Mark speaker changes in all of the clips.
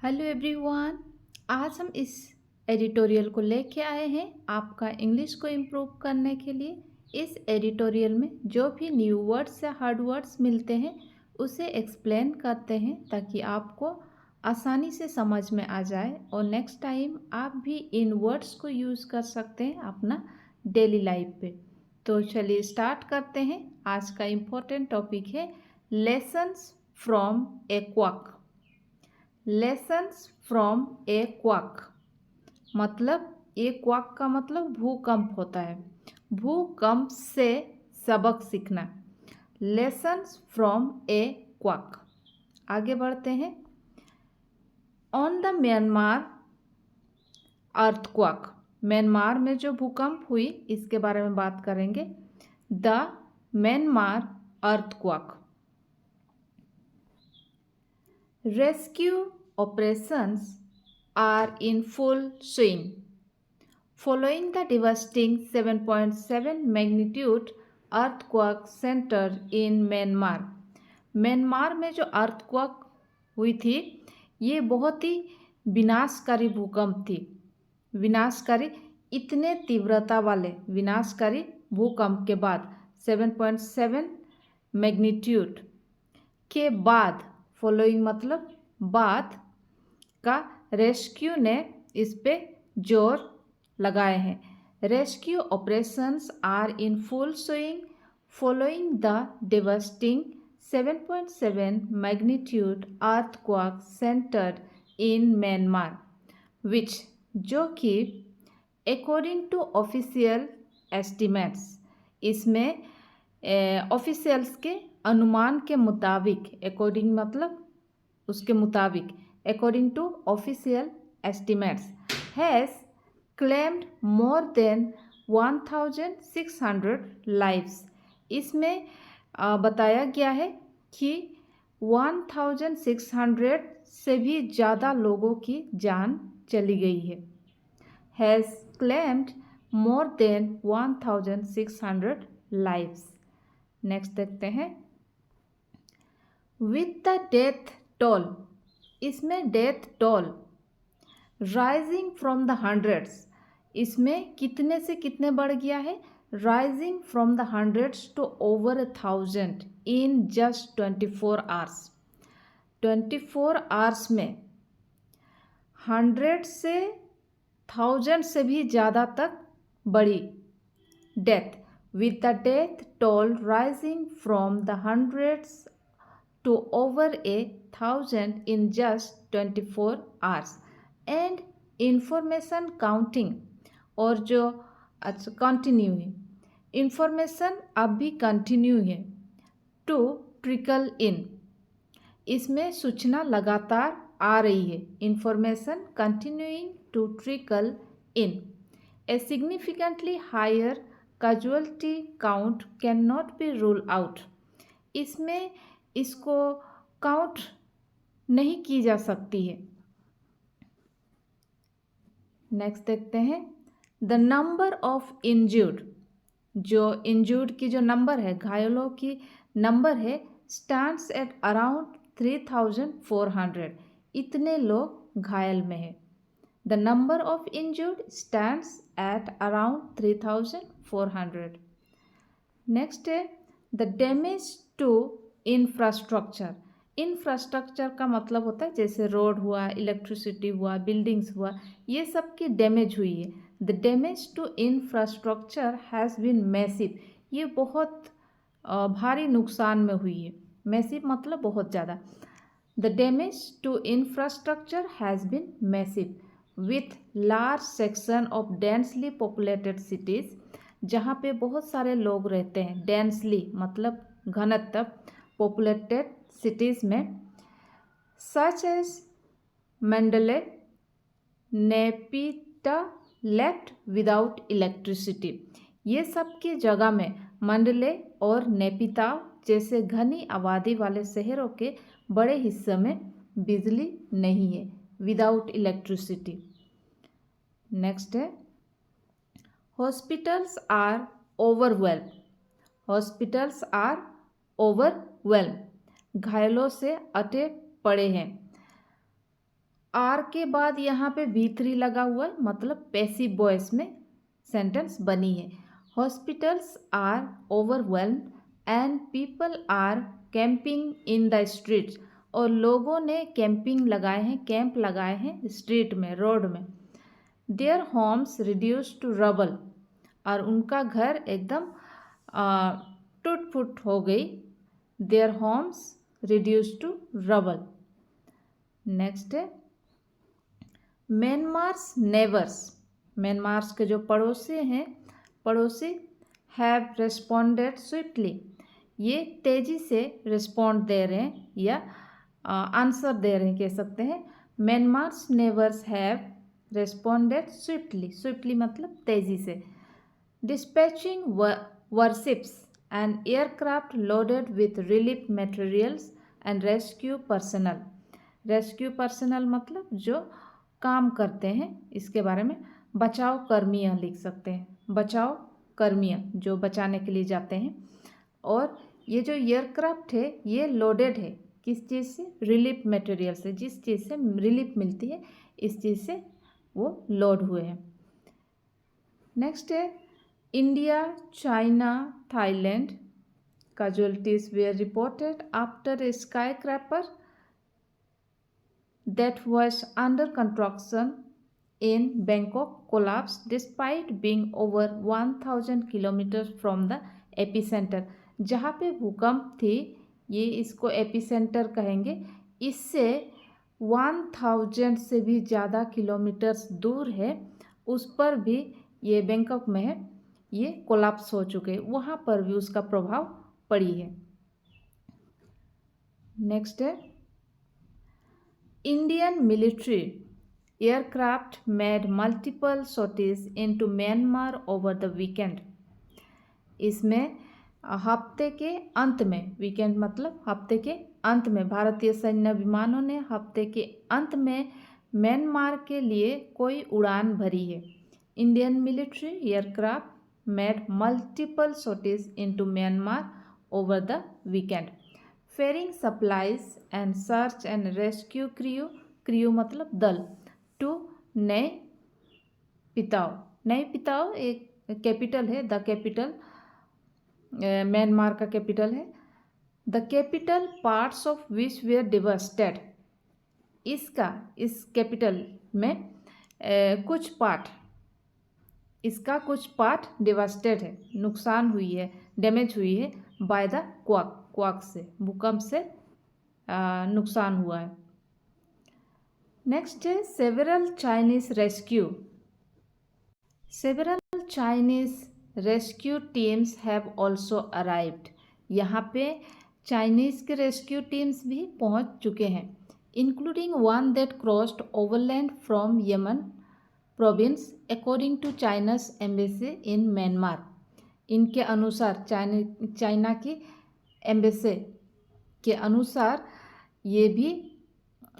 Speaker 1: Hello everyone. आज हम इस एडिटोरियल को लेके आए हैं आपका इंग्लिश को इम्प्रूव करने के लिए। इस एडिटोरियल में जो भी न्यू वर्ड्स या हार्ड वर्ड्स मिलते हैं उसे एक्सप्लेन करते हैं ताकि आपको आसानी से समझ में आ जाए और नेक्स्ट टाइम आप भी इन वर्ड्स को यूज़ कर सकते हैं अपना डेली लाइफ पे। तो चलिए स्टार्ट करते हैं। आज का इम्पोर्टेंट टॉपिक है lessons from a quack. Lessons from a quack मतलब ए क्वाक का मतलब भूकंप होता है। भूकंप से सबक सीखना। Lessons from a quake. आगे बढ़ते हैं। On the Myanmar earthquake. Myanmar में जो भूकंप हुई इसके बारे में बात करेंगे। The Myanmar earthquake. Rescue operations are in full swing following the devastating 7.7 magnitude earthquake centered in Myanmar। Myanmar में जो अर्थक्वेक हुई थी ये बहुत ही विनाशकारी भूकंप थी। विनाशकारी इतने तीव्रता वाले विनाशकारी भूकंप के बाद 7.7 मैग्नीट्यूड के बाद फॉलोइंग मतलब बाद का रेस्क्यू ने इस पे जोर लगाए हैं। Rescue operations are in full swing following the devastating 7.7 magnitude earthquake centred in Myanmar which जो कि अकॉर्डिंग टू ऑफिशियल एस्टिमेट्स इसमें ऑफिशियल्स के अनुमान के मुताबिक अकॉर्डिंग मतलब उसके मुताबिक according to official estimates has claimed more than 1600 lives. इसमें बताया गया है कि 1600 से भी ज़्यादा लोगों की जान चली गई है। Has claimed more than 1600 lives. Next देखते हैं। With the death toll. इसमें death toll rising from the hundreds. इसमें कितने से कितने बढ़ गया है? Rising from the hundreds to over 1000 in just 24 hours. 24 hours में 100 से 1000 से भी ज़्यादा तक बढ़ी death. With the death toll rising from the hundreds to over 1000 in just 24 hours and information counting और जो अच्छा कंटिन्यू है इंफॉर्मेशन अब भी कंटिन्यू है टू ट्रिकल इन। इसमें सूचना लगातार आ रही है। Information continuing to trickle in. A significantly higher casualty count can not be rule out. इसमें इसको काउंट नहीं की जा सकती है। नेक्स्ट देखते हैं। The number of इंज्यूर्ड। जो इंज्यूर्ड की जो नंबर है घायलों की नंबर है स्टैंड्स एट अराउंड 3400। इतने लोग घायल में है। The number of injured stands at around 3400. Next है the damage to infrastructure. Infrastructure का मतलब होता है जैसे रोड हुआ, इलेक्ट्रिसिटी हुआ, बिल्डिंग्स हुआ, ये सब की डैमेज हुई है। The damage to infrastructure has been massive. ये बहुत भारी नुकसान में हुई है। मैसिव मतलब बहुत ज़्यादा। The damage to infrastructure has been massive with large section of densely populated cities। जहाँ पे बहुत सारे लोग रहते हैं। densely मतलब घनत्व populated cities में such as Mandalay, Naypyidaw left without electricity। ये सब की जगह में मंडले और नेपिताव जैसे घनी आबादी वाले शहरों के बड़े हिस्से में बिजली नहीं है। Without electricity. नेक्स्ट है hospitals are overwhelm. Hospitals are overwhelm घायलों से अटे पड़े हैं। आर के बाद यहाँ पे V3 लगा हुआ है, मतलब पैसिव वॉइस में सेंटेंस बनी है। Hospitals are overwhelmed and people are camping in the streets, और लोगों ने कैंपिंग लगाए हैं, कैंप लगाए हैं स्ट्रीट में, रोड में। Their homes reduce to rubble, और उनका घर एकदम टूट फूट हो गई। Their homes reduce to rubble. Next है म्यांमार्स नेबर्स, म्यांमार्स के जो पड़ोसी हैव रिस्पॉन्डेड स्विफ्टली, ये तेज़ी से रिस्पॉन्ड दे रहे हैं या आंसर दे रहे हैं कह सकते हैं। म्यांमार्स नेबर्स हैव रिस्पॉन्डेड स्विफ्टली मतलब तेज़ी से। Dispatching warships and aircraft loaded with relief materials and rescue personnel, rescue personal मतलब जो काम करते हैं, इसके बारे में बचाव कर्मियाँ लिख सकते हैं, बचाव कर्मियाँ जो बचाने के लिए जाते हैं। और ये जो एयरक्राफ्ट है ये लोडेड है किस चीज़ से, रिलीफ मटेरियल से, जिस चीज़ से रिलीफ मिलती है इस चीज़ से वो लोड हुए हैं। नेक्स्ट है India, China, Thailand casualties were reported after a skyscraper that was under construction in Bangkok collapsed despite being over 1000 kilometers from the epicenter। जहाँ पे भूकंप थी, ये इसको एपिसेंटर कहेंगे, इससे 1000 से भी ज़्यादा किलोमीटर्स दूर है, उस पर भी ये बैंकॉक में है, ये कोलैप्स हो चुके, वहाँ पर भी उसका प्रभाव पड़ी है। नेक्स्ट है Indian military aircraft made multiple sorties into Myanmar over the weekend. इसमें हफ्ते के अंत में, वीकेंड मतलब हफ्ते के अंत में, भारतीय सैन्य विमानों ने हफ्ते के अंत में म्यांमार के लिए कोई उड़ान भरी है। Indian military aircraft made multiple sorties into Myanmar over the weekend, ferrying supplies and search and rescue crew मतलब दल to नए पिताओ एक कैपिटल है, द कैपिटल म्यांमार का कैपिटल है। The capital parts of which were devastated, इस capital में इसका कुछ पार्ट डिवास्टेड है, नुकसान हुई है, डैमेज हुई है, बाय द क्वाक से, भूकंप से नुकसान हुआ है। नेक्स्ट है several Chinese rescue teams have also arrived. यहाँ पे चाइनीज़ के रेस्क्यू टीम्स भी पहुँच चुके हैं, including one that crossed overland from Yunnan province according to China's embassy in Myanmar. इनके अनुसार, चाइना की एम्बेसी के अनुसार ये भी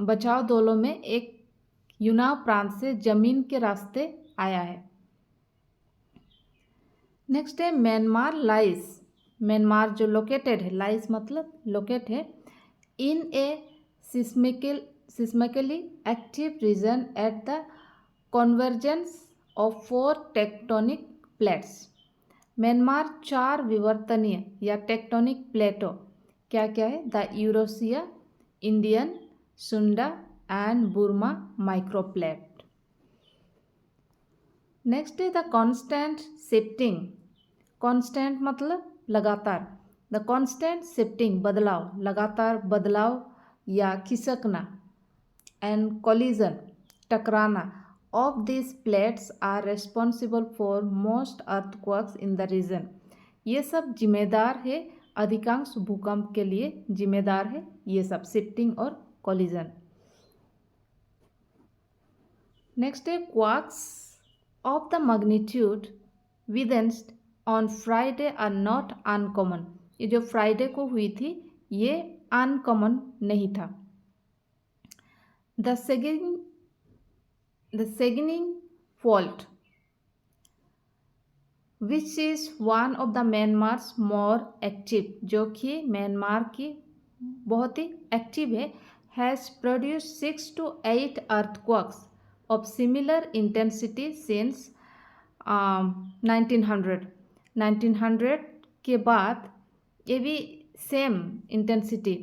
Speaker 1: बचाव दलों में एक यूनाव प्रांत से जमीन के रास्ते आया है। नेक्स्ट है म्यांमार जो लोकेटेड है, लाइस मतलब लोकेट है, in a seismically active region at the convergence of 4 tectonic plates. Myanmar 4 विवर्तनीय या टेक्टोनिक प्लेटों क्या क्या है, the Eurasia, Indian, Sunda and Burma microplate. Next है द कॉन्स्टेंट शिफ्टिंग, कॉन्स्टेंट मतलब लगातार, द कॉन्स्टेंट शिफ्टिंग बदलाव, लगातार बदलाव या खिसकना, एंड कोलिजन टकराना of these plates are responsible for most earthquakes in the region। ये सब जिम्मेदार है, अधिकांश भूकंप के लिए जिम्मेदार है ये सब, शिफ्टिंग और कोलिजन। नेक्स्ट है quakes of the magnitude witnessed on Friday are not uncommon. ये जो फ्राइडे को हुई थी ये अनकॉमन नहीं था। The Saguenay Fault, which is one of the Myanmar's more active, जो कि म्यांमार की बहुत ही एक्टिव है, has produced 6 to 8 earthquakes of similar intensity since 1900. 1900 के बाद ये भी सेम इंटेंसिटी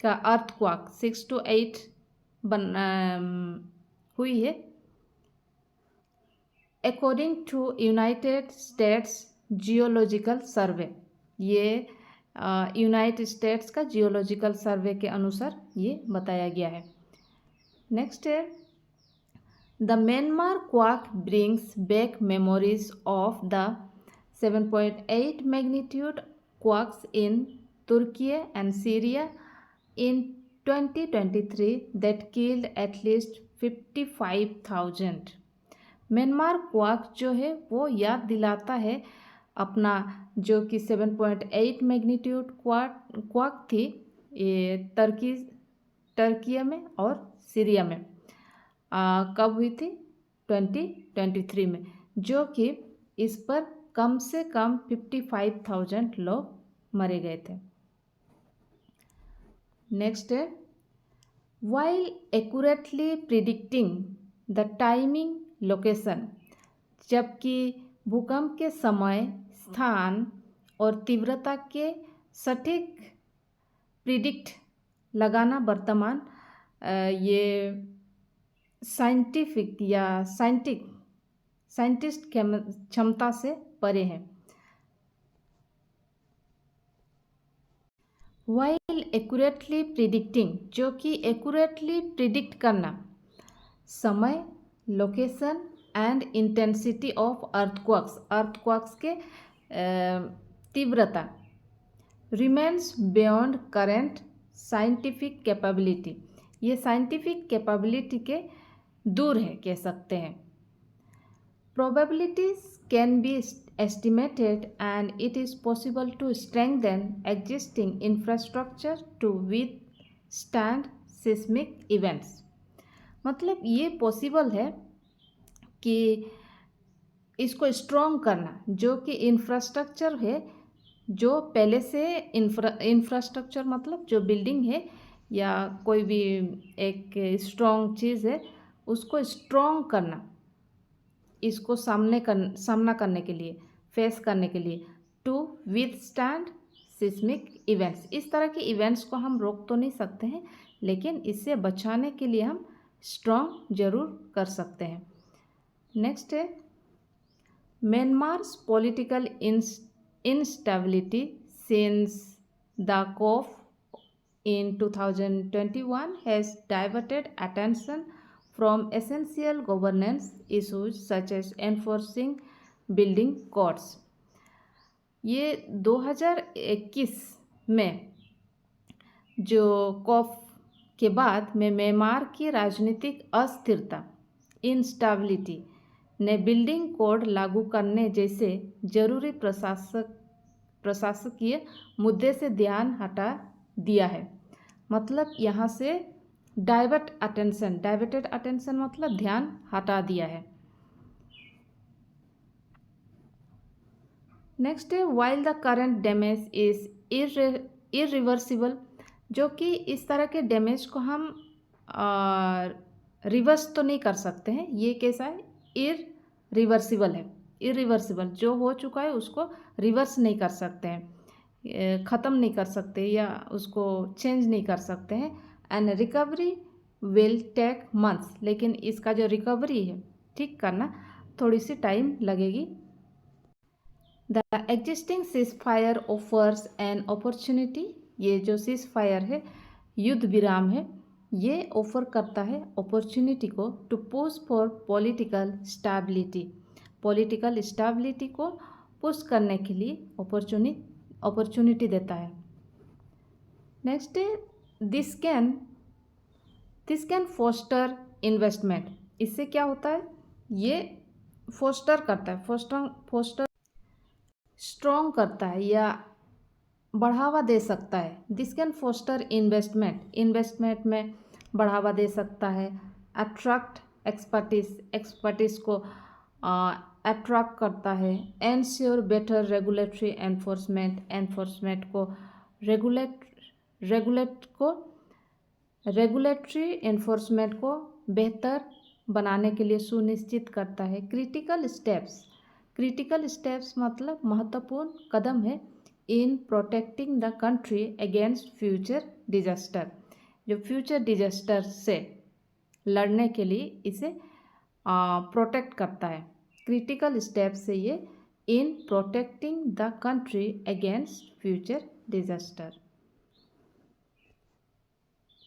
Speaker 1: का अर्थक्वाक 6 to 8 हुई है। According to United States geological survey, ये यूनाइटेड स्टेट्स का जियोलॉजिकल सर्वे के अनुसार ये बताया गया है। नेक्स्ट है, the Myanmar quake brings back memories of the 7.8 magnitude quakes in Turkey and Syria in 2023 that killed at least 55,000। Myanmar quack जो है वो याद दिलाता है अपना जो कि 7.8 मैग्नीट्यूड क्वाक थी ये टर्की में और सीरिया में कब हुई थी 2023 में, जो कि इस पर कम से कम 55,000 लोग मरे गए थे। नेक्स्ट है, while accurately predicting the timing location, जबकि भूकंप के समय, स्थान और तीव्रता के सटीक प्रिडिक्ट लगाना वर्तमान ये साइंटिफिक या साइंटिस्ट क्षमता से परे हैं। वाइल एक्यूरेटली प्रिडिक्टिंग, जो कि एक्यूरेटली प्रिडिक्ट करना समय, लोकेशन एंड इंटेंसिटी ऑफ अर्थक्वाक्स के तीव्रता, remains beyond current scientific capability, ये साइंटिफिक कैपेबिलिटी के दूर है कह सकते हैं। Probabilities can be estimated and it is possible to strengthen existing infrastructure to withstand seismic events। मतलब ये पॉसिबल है कि इसको स्ट्रॉन्ग करना, जो कि इंफ्रास्ट्रक्चर है जो पहले से इंफ्रास्ट्रक्चर मतलब जो बिल्डिंग है या कोई भी एक स्ट्रॉन्ग चीज़ है उसको स्ट्रॉन्ग करना, इसको सामना करने के लिए, फेस करने के लिए, टू विथस्टैंड सिस्मिक इवेंट्स। इस तरह के इवेंट्स को हम रोक तो नहीं सकते हैं, लेकिन इससे बचाने के लिए हम स्ट्रॉन्ग जरूर कर सकते हैं। नेक्स्ट है, म्यांमार्स political instability since the coup in 2021 has diverted attention from essential governance issues such as enforcing building codes। ये 2021 में जो कॉफ के बाद में म्यांमार की राजनीतिक अस्थिरता इंस्टेबिलिटी ने बिल्डिंग कोड लागू करने जैसे जरूरी प्रशासकीय मुद्दे से ध्यान हटा दिया है। मतलब यहाँ से डाइवर्टेड अटेंशन मतलब ध्यान हटा दिया है। नेक्स्ट है, while the current damage is irreversible, जो कि इस तरह के डैमेज को हम रिवर्स तो नहीं कर सकते हैं। ये कैसा है, इरिवर्सिबल है। इरिवर्सिबल जो हो चुका है उसको रिवर्स नहीं कर सकते हैं, ख़त्म नहीं कर सकते या उसको चेंज नहीं कर सकते हैं। And recovery will take months, लेकिन इसका जो रिकवरी है ठीक करना थोड़ी सी टाइम लगेगी। The existing ceasefire offers an opportunity, ये जो सीज फायर है युद्ध विराम है, ये ऑफर करता है अपॉर्चुनिटी को to push for political stability को पुश करने के लिए अपॉर्चुनिटी देता है। नेक्स्ट है, दिस कैन फोस्टर इन्वेस्टमेंट, इससे क्या होता है, ये फोस्टर करता है, फोस्टर स्ट्रॉन्ग करता है या बढ़ावा दे सकता है। दिस कैन फोस्टर इन्वेस्टमेंट में बढ़ावा दे सकता है। अट्रैक्ट एक्सपर्टीज को अट्रैक्ट करता है। एंश्योर बेटर रेगुलेटरी एनफोर्समेंट को रेगुलेट को रेगुलेटरी एनफोर्समेंट को बेहतर बनाने के लिए सुनिश्चित करता है। क्रिटिकल स्टेप्स मतलब महत्वपूर्ण कदम है in protecting the country against future disaster, जो फ्यूचर डिजास्टर से लड़ने के लिए इसे प्रोटेक्ट करता है। क्रिटिकल स्टेप्स से ये in protecting the country against future disaster.